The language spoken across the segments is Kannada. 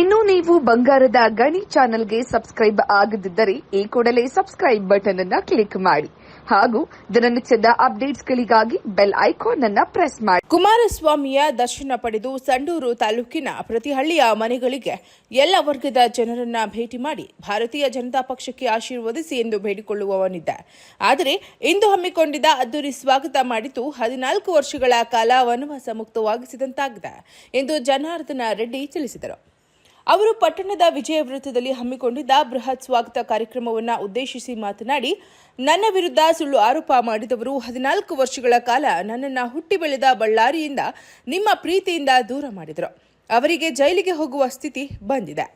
ಇನ್ನು ನೀವು ಬಂಗಾರದ ಗಣಿ ಚಾನೆಲ್ಗೆ ಸಬ್ಸ್ಕ್ರೈಬ್ ಆಗದಿದ್ದರೆ ಈ ಕೂಡಲೇ ಸಬ್ಸ್ಕ್ರೈಬ್ ಬಟನ್ ಅನ್ನು ಕ್ಲಿಕ್ ಮಾಡಿ ಹಾಗೂ ದಿನನಿತ್ಯದ ಅಪ್ಡೇಟ್ಸ್ಗಳಿಗಾಗಿ ಬೆಲ್ ಐಕಾನ್ ಅನ್ನು ಪ್ರೆಸ್ ಮಾಡಿ. ಕುಮಾರಸ್ವಾಮಿಯ ದರ್ಶನ ಪಡೆದು ಸಂಡೂರು ತಾಲೂಕಿನ ಪ್ರತಿ ಹಳ್ಳಿಯ ಮನೆಗಳಿಗೆ ಎಲ್ಲ ವರ್ಗದ ಜನರನ್ನ ಭೇಟಿ ಮಾಡಿ ಭಾರತೀಯ ಜನತಾ ಪಕ್ಷಕ್ಕೆ ಆಶೀರ್ವದಿಸಿ ಎಂದು ಬೇಡಿಕೊಳ್ಳುವವನಿದ್ದ. ಆದರೆ ಇಂದು ಹಮ್ಮಿಕೊಂಡಿದ್ದ ಅದ್ದೂರಿ ಸ್ವಾಗತ ಮಾಡಿದ್ದು 14 ವರ್ಷಗಳ ಕಾಲ ವನವಾಸ ಮುಕ್ತವಾಗಿಸಿದಂತಾಗಿದೆ ಎಂದು ಜನಾರ್ದನ ರೆಡ್ಡಿ ತಿಳಿಸಿದರು. ಅವರು ಪಟ್ಟಣದ ವಿಜಯ ವೃತ್ತದಲ್ಲಿ ಹಮ್ಮಿಕೊಂಡಿದ್ದ ಬೃಹತ್ ಸ್ವಾಗತ ಕಾರ್ಯಕ್ರಮವನ್ನು ಉದ್ದೇಶಿಸಿ ಮಾತನಾಡಿ, ನನ್ನ ವಿರುದ್ಧ ಸುಳ್ಳು ಆರೋಪ ಮಾಡಿದವರು 14 ವರ್ಷಗಳ ಕಾಲ ನನ್ನನ್ನು ಹುಟ್ಟಿ ಬೆಳೆದ ಬಳ್ಳಾರಿಯಿಂದ ನಿಮ್ಮ ಪ್ರೀತಿಯಿಂದ ದೂರ ಮಾಡಿದರು. ಅವರಿಗೆ ಜೈಲಿಗೆ ಹೋಗುವ ಸ್ಥಿತಿ ಬಂದಿದೆ.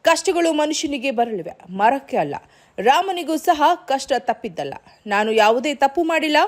ಕಷ್ಟಗಳು ಮನುಷ್ಯನಿಗೆ ಬರಲಿವೆ, ಮರಕ್ಕೆ ಅಲ್ಲ. ರಾಮನಿಗೂ ಸಹ ಕಷ್ಟ ತಪ್ಪಿದ್ದಲ್ಲ. ನಾನು ಯಾವುದೇ ತಪ್ಪು ಮಾಡಿಲ್ಲ.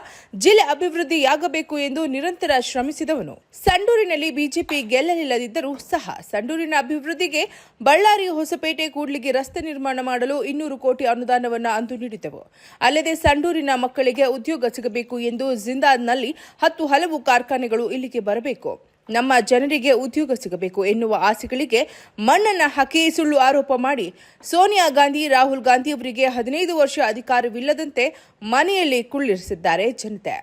ಜಿಲ್ಲೆ ಅಭಿವೃದ್ಧಿಯಾಗಬೇಕು ಎಂದು ನಿರಂತರ ಶ್ರಮಿಸಿದವನು. ಸಂಡೂರಿನಲ್ಲಿ ಬಿಜೆಪಿ ಗೆಲ್ಲಲಿಲ್ಲದಿದ್ದರೂ ಸಹ ಸಂಡೂರಿನ ಅಭಿವೃದ್ಧಿಗೆ ಬಳ್ಳಾರಿ ಹೊಸಪೇಟೆ ಕೂಡ್ಲಿಗೆ ರಸ್ತೆ ನಿರ್ಮಾಣ ಮಾಡಲು 200 ಕೋಟಿ ಅನುದಾನವನ್ನು ಅಂದು ನೀಡಿದ್ದೆವು. ಅಲ್ಲದೆ ಸಂಡೂರಿನ ಮಕ್ಕಳಿಗೆ ಉದ್ಯೋಗ ಸಿಗಬೇಕು ಎಂದು ಜಿಂದಾಲ್ನಲ್ಲಿ 10 ಹಲವು ಕಾರ್ಖಾನೆಗಳು ಇಲ್ಲಿಗೆ ಬರಬೇಕು, ನಮ್ಮ ಜನರಿಗೆ ಉದ್ಯೋಗ ಸಿಗಬೇಕು ಎನ್ನುವ ಆಸೆಗಳಿಗೆ ಮಣ್ಣನ್ನು ಹಾಕಿ ಸುಳ್ಳು ಆರೋಪ ಮಾಡಿ ಸೋನಿಯಾ ಗಾಂಧಿ, ರಾಹುಲ್ ಗಾಂಧಿ ಅವರಿಗೆ 15 ವರ್ಷ ಅಧಿಕಾರವಿಲ್ಲದಂತೆ ಮನೆಯಲ್ಲಿ ಕುಳ್ಳಿರಿಸಿದ್ದಾರೆ ಜನತೆ.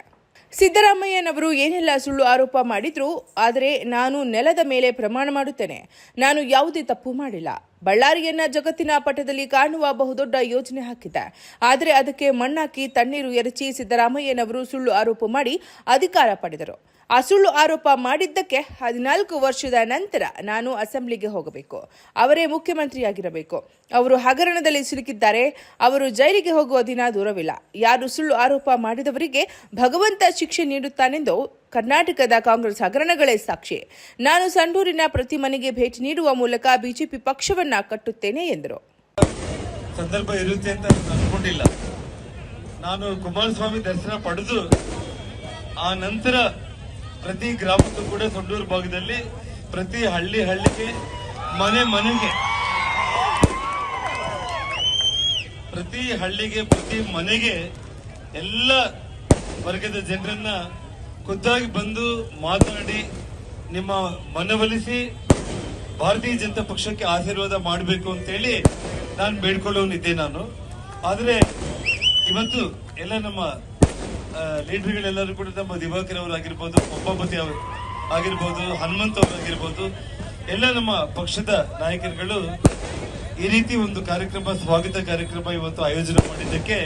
ಸಿದ್ದರಾಮಯ್ಯನವರು ಏನೆಲ್ಲ ಸುಳ್ಳು ಆರೋಪ ಮಾಡಿದ್ರು, ಆದರೆ ನಾನು ನೆಲದ ಮೇಲೆ ಪ್ರಮಾಣ ಮಾಡುತ್ತೇನೆ, ನಾನು ಯಾವುದೇ ತಪ್ಪು ಮಾಡಿಲ್ಲ. ಬಳ್ಳಾರಿಯನ್ನ ಜಗತ್ತಿನ ಪಟದಲ್ಲಿ ಕಾಣುವ ಬಹುದೊಡ್ಡ ಯೋಜನೆ ಹಾಕಿದ್ದೆ. ಆದರೆ ಅದಕ್ಕೆ ಮಣ್ಣಾಕಿ ತಣ್ಣೀರು ಎರಚಿ ಸಿದ್ದರಾಮಯ್ಯನವರು ಸುಳ್ಳು ಆರೋಪ ಮಾಡಿ ಅಧಿಕಾರ ಪಡೆದರು. ಆ ಸುಳ್ಳು ಆರೋಪ ಮಾಡಿದ್ದಕ್ಕೆ 14 ವರ್ಷದ ನಂತರ ನಾನು ಅಸೆಂಬ್ಲಿಗೆ ಹೋಗಬೇಕು, ಅವರೇ ಮುಖ್ಯಮಂತ್ರಿಯಾಗಿರಬೇಕು. ಅವರು ಹಗರಣದಲ್ಲಿ ಸಿಲುಕಿದ್ದಾರೆ, ಅವರು ಜೈಲಿಗೆ ಹೋಗುವ ದಿನ ದೂರವಿಲ್ಲ. ಯಾರು ಸುಳ್ಳು ಆರೋಪ ಮಾಡಿದವರಿಗೆ ಭಗವಂತ ಶಿಕ್ಷೆ ನೀಡುತ್ತಾನೆಂದು ಕರ್ನಾಟಕದ ಕಾಂಗ್ರೆಸ್ ಹಗರಣಗಳೇ ಸಾಕ್ಷಿ. ನಾನು ಸಂಡೂರಿನ ಪ್ರತಿ ಮನೆಗೆ ಭೇಟಿ ನೀಡುವ ಮೂಲಕ ಬಿಜೆಪಿ ಪಕ್ಷವನ್ನ ಕಟ್ಟುತ್ತೇನೆ ಎಂದರು. ಸಂದರ್ಭ ಇರುತ್ತೆ ಅಂತ ಅನ್ಕೊಂಡಿಲ್ಲ. ನಾನು ಕುಮಾರಸ್ವಾಮಿ ದರ್ಶನ ಪಡೆದು ಆ ನಂತರ ಪ್ರತಿ ಗ್ರಾಮಕ್ಕೂ ಕೂಡ ಸಂಡೂರು ಭಾಗದಲ್ಲಿ ಪ್ರತಿ ಹಳ್ಳಿಗೆ ಪ್ರತಿ ಮನೆಗೆ ಎಲ್ಲ ವರ್ಗದ ಜನರನ್ನ ಖುದ್ದಾಗಿ ಬಂದು ಮಾತನಾಡಿ ನಿಮ್ಮ ಮನವೊಲಿಸಿ ಭಾರತೀಯ ಜನತಾ ಪಕ್ಷಕ್ಕೆ ಆಶೀರ್ವಾದ ಮಾಡಬೇಕು ಅಂತೇಳಿ ನಾನು ಬೇಡ್ಕೊಳ್ಳೋನಿದ್ದೆ ನಾನು. ಆದರೆ ಇವತ್ತು ಎಲ್ಲ ನಮ್ಮ ಲೀಡರ್ಗಳೆಲ್ಲರೂ ಕೂಡ ನಮ್ಮ ದಿವಾಕರ್ ಅವರಾಗಿರ್ಬೋದು, ಒಬ್ಬಪತಿ ಅವರು ಆಗಿರ್ಬೋದು, ಹನುಮಂತ್ ಅವರಾಗಿರ್ಬೋದು, ಎಲ್ಲ ನಮ್ಮ ಪಕ್ಷದ ನಾಯಕರುಗಳು ಈ ರೀತಿ ಒಂದು ಕಾರ್ಯಕ್ರಮ, ಸ್ವಾಗತ ಕಾರ್ಯಕ್ರಮ ಇವತ್ತು ಆಯೋಜನೆ ಮಾಡಿದ್ದಕ್ಕೆ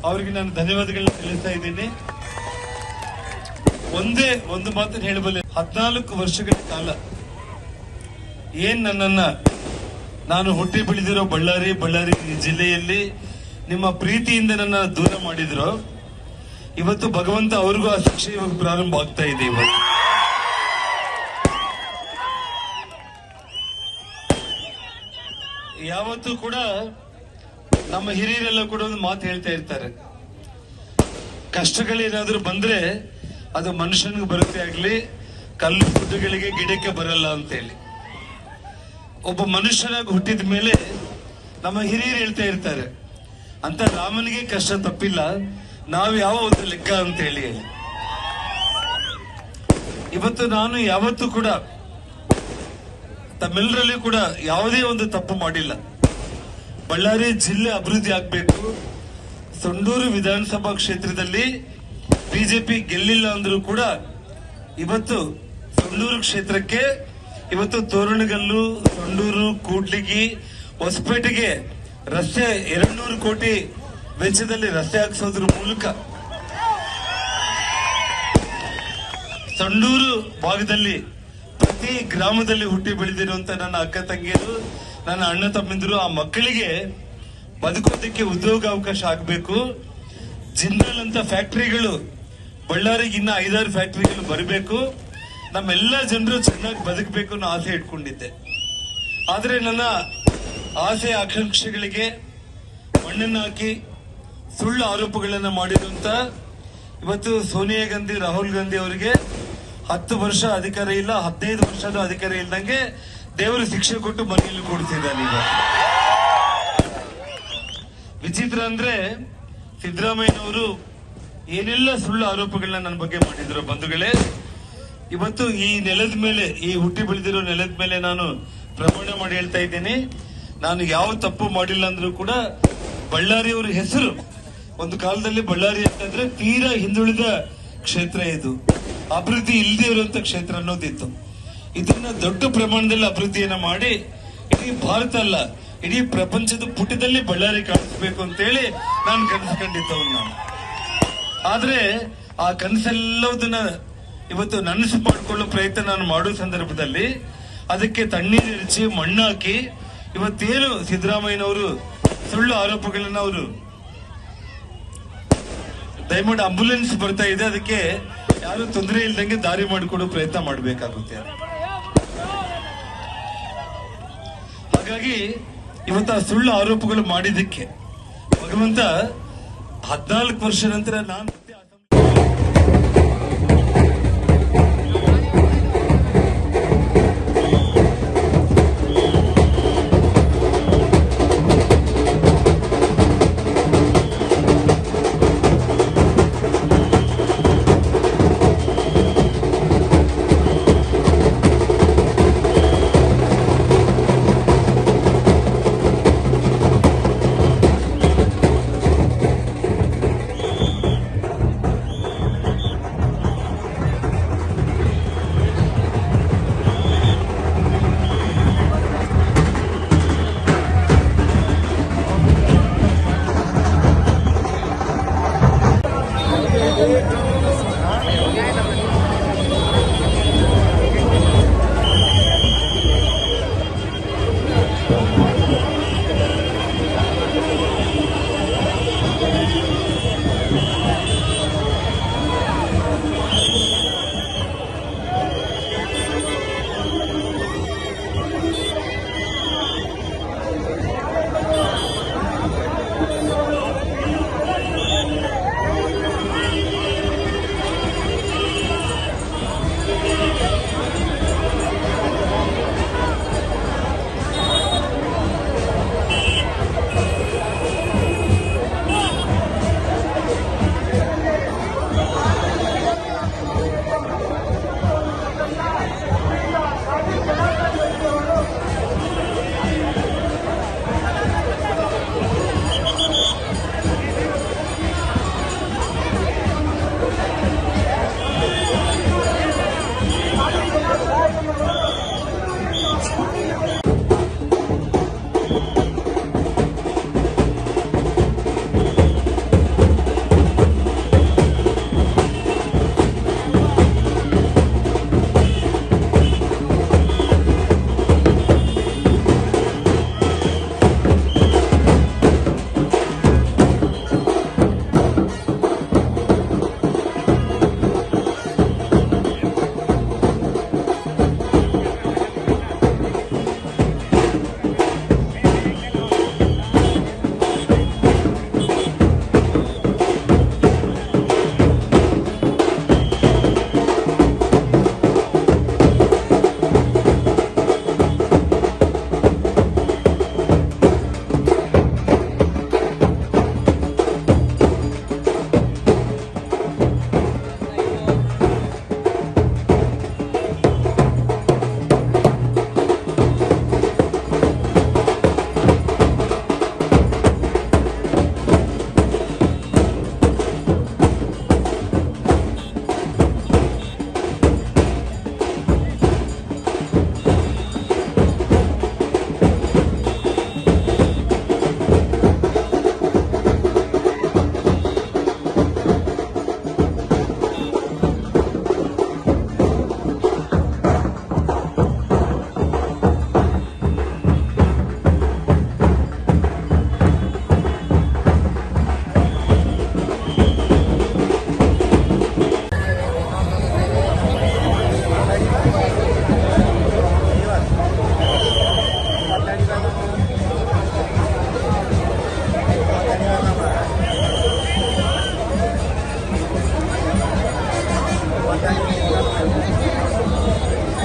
ಅವರಿಗೆ ನಾನು ಧನ್ಯವಾದಗಳನ್ನ ತಿಳಿಸ್ತಾ ಇದ್ದೀನಿ. ಒಂದೇ ಒಂದು ಮಾತನ್ನು ಹೇಳಬಲ್ಲೆ, 14 ವರ್ಷಗಳ ಕಾಲ ಏನ್ ನಾನು ಹುಟ್ಟಿ ಬೆಳೆದಿರೋ ಬಳ್ಳಾರಿ ಜಿಲ್ಲೆಯಲ್ಲಿ ನಿಮ್ಮ ಪ್ರೀತಿಯಿಂದ ನನ್ನ ದೂರ ಮಾಡಿದ್ರು, ಇವತ್ತು ಭಗವಂತ ಅವ್ರಿಗೂ ಆ ಶಿಕ್ಷೆ ಇವಾಗ ಪ್ರಾರಂಭ ಆಗ್ತಾ ಇದೆ. ಇವತ್ತು ಯಾವತ್ತೂ ಕೂಡ ನಮ್ಮ ಹಿರಿಯರೆಲ್ಲ ಕೂಡ ಒಂದು ಮಾತು ಹೇಳ್ತಾ ಇರ್ತಾರೆ, ಕಷ್ಟಗಳೇನಾದ್ರೂ ಬಂದ್ರೆ ಅದು ಮನುಷ್ಯನಿಗೆ ಬರುತ್ತೆ ಆಗ್ಲಿ, ಕಲ್ಲು ಗುಡ್ಡಗಳಿಗೆ ಗಿಡಕ್ಕೆ ಬರಲ್ಲ ಅಂತೇಳಿ. ಒಬ್ಬ ಮನುಷ್ಯನಾಗಿ ಹುಟ್ಟಿದ ಮೇಲೆ ನಮ್ಮ ಹಿರಿಯರು ಹೇಳ್ತಾ ಇರ್ತಾರೆ, ಅಂತ ರಾಮನಿಗೆ ಕಷ್ಟ ತಪ್ಪಿಲ್ಲ, ನಾವು ಯಾವ ಒಂದು ಲೆಕ್ಕ ಅಂತ ಹೇಳಿ. ಇವತ್ತು ನಾನು ಯಾವತ್ತೂ ಕೂಡ ತಮ್ಮೆಲ್ಲರಲ್ಲಿ ಕೂಡ ಯಾವುದೇ ಒಂದು ತಪ್ಪು ಮಾಡಿಲ್ಲ. ಬಳ್ಳಾರಿ ಜಿಲ್ಲೆ ಅಭಿವೃದ್ಧಿ ಆಗ್ಬೇಕು. ಸಂಡೂರು ವಿಧಾನಸಭಾ ಕ್ಷೇತ್ರದಲ್ಲಿ ಬಿಜೆಪಿ ಗೆಲ್ಲಿಲ್ಲ ಅಂದ್ರೂ ಕೂಡ ಇವತ್ತು ಸಂಡೂರು ಕ್ಷೇತ್ರಕ್ಕೆ ಇವತ್ತು ತೋರಣಗಲ್ಲು, ಸಂಡೂರು, ಕೂಡ್ಲಿಗಿ, ಹೊಸಪೇಟೆಗೆ ರಸ್ತೆ 200 ಕೋಟಿ ವೆಚ್ಚದಲ್ಲಿ ರಸ್ತೆ ಹಾಕಿಸೋದ್ರ ಮೂಲಕ ಸಂಡೂರು ಭಾಗದಲ್ಲಿ ಪ್ರತಿ ಗ್ರಾಮದಲ್ಲಿ ಹುಟ್ಟಿ ಬೆಳೆದಿರುವಂತ ನನ್ನ ಅಕ್ಕ ತಂಗಿಯರು, ನನ್ನ ಅಣ್ಣ ತಮ್ಮಂದಿರು, ಆ ಮಕ್ಕಳಿಗೆ ಬದುಕೋದಕ್ಕೆ ಉದ್ಯೋಗಾವಕಾಶ ಆಗಬೇಕು. ಜಿಂದಾಲ್ ಅಂತ ಫ್ಯಾಕ್ಟರಿಗಳು ಬಳ್ಳಾರಿಗೆ ಇನ್ನ 5-6 ಫ್ಯಾಕ್ಟರಿಗಳು ಬರಬೇಕು. ನಮ್ಮೆಲ್ಲ ಜನರು ಚೆನ್ನಾಗಿ ಬದುಕಬೇಕು ಅನ್ನೋ ಆಸೆ ಇಟ್ಕೊಂಡಿದ್ದೆ. ಆದ್ರೆ ನನ್ನ ಆಸೆ ಆಕಾಂಕ್ಷೆಗಳಿಗೆ ಮಣ್ಣನ್ನು ಹಾಕಿ ಸುಳ್ಳು ಆರೋಪಗಳನ್ನ ಮಾಡಿರುವಂತ ಇವತ್ತು ಸೋನಿಯಾ ಗಾಂಧಿ, ರಾಹುಲ್ ಗಾಂಧಿ ಅವರಿಗೆ 10 ವರ್ಷ ಅಧಿಕಾರ ಇಲ್ಲ, 15 ವರ್ಷದ ಅಧಿಕಾರ ಇಲ್ದಂಗೆ ದೇವರು ಶಿಕ್ಷೆ ಕೊಟ್ಟು ಮನೆಯಲ್ಲಿ ಕೂಡಿಸಿದ್ದಾನೆ. ಈಗ ವಿಚಿತ್ರ ಅಂದ್ರೆ ಸಿದ್ದರಾಮಯ್ಯನವರು ಏನೆಲ್ಲ ಸುಳ್ಳು ಆರೋಪಗಳನ್ನ ನನ್ನ ಬಗ್ಗೆ ಮಾಡಿದ್ರು ಬಂಧುಗಳೇ. ಇವತ್ತು ಈ ನೆಲದ ಮೇಲೆ, ಈ ಹುಟ್ಟಿ ಬೆಳೆದಿರೋ ನೆಲದ ಮೇಲೆ ನಾನು ಪ್ರಮಾಣ ಮಾಡಿ ಹೇಳ್ತಾ ಇದ್ದೇನೆ, ನಾನು ಯಾವ ತಪ್ಪು ಮಾಡಿಲ್ಲ ಅಂದ್ರೂ ಕೂಡ ಬಳ್ಳಾರಿಯವರ ಹೆಸರು, ಒಂದು ಕಾಲದಲ್ಲಿ ಬಳ್ಳಾರಿ ಅಂತಂದ್ರೆ ತೀರಾ ಹಿಂದುಳಿದ ಕ್ಷೇತ್ರ, ಇದು ಅಭಿವೃದ್ಧಿ ಇಲ್ಲದೆ ಇರುವಂತ ಕ್ಷೇತ್ರ ಅನ್ನೋದಿತ್ತು. ಇದನ್ನ ದೊಡ್ಡ ಪ್ರಮಾಣದಲ್ಲಿ ಅಭಿವೃದ್ಧಿಯನ್ನ ಮಾಡಿ ಇಡೀ ಭಾರತ ಅಲ್ಲ, ಇಡೀ ಪ್ರಪಂಚದ ಪುಟದಲ್ಲಿ ಬಳ್ಳಾರಿ ಕಾಣಿಸ್ಬೇಕು ಅಂತೇಳಿ ನಾನು ಕನಸು ಕಂಡಿದ್ದವನು ನಾನು. ಆದ್ರೆ ಆ ಕನಸೆಲ್ಲದನ್ನ ಇವತ್ತು ನನಸು ಮಾಡಿಕೊಳ್ಳೋ ಪ್ರಯತ್ನ ನಾನು ಮಾಡೋ ಸಂದರ್ಭದಲ್ಲಿ ಅದಕ್ಕೆ ತಣ್ಣೀರು ಎರಚಿ ಮಣ್ಣಾಕಿ ಇವತ್ತೇನು ಸಿದ್ದರಾಮಯ್ಯನವರು ಸುಳ್ಳು ಆರೋಪಗಳನ್ನ ಅವರು ದಯಮಾಡಿ ಆಂಬುಲೆನ್ಸ್ ಬರ್ತಾ ಇದೆ, ಅದಕ್ಕೆ ಯಾರು ತೊಂದರೆ ಇಲ್ದಂಗೆ ದಾರಿ ಮಾಡಿಕೊಡೋ ಪ್ರಯತ್ನ ಮಾಡಬೇಕಾಗುತ್ತೆ. ಹಾಗಾಗಿ ಇವತ್ತು ಆ ಸುಳ್ಳು ಆರೋಪಗಳು ಮಾಡಿದ್ದಕ್ಕೆ ಭಗವಂತ 14 ವರ್ಷ ನಂತರ ನಾನು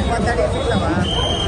Matadi sila ba?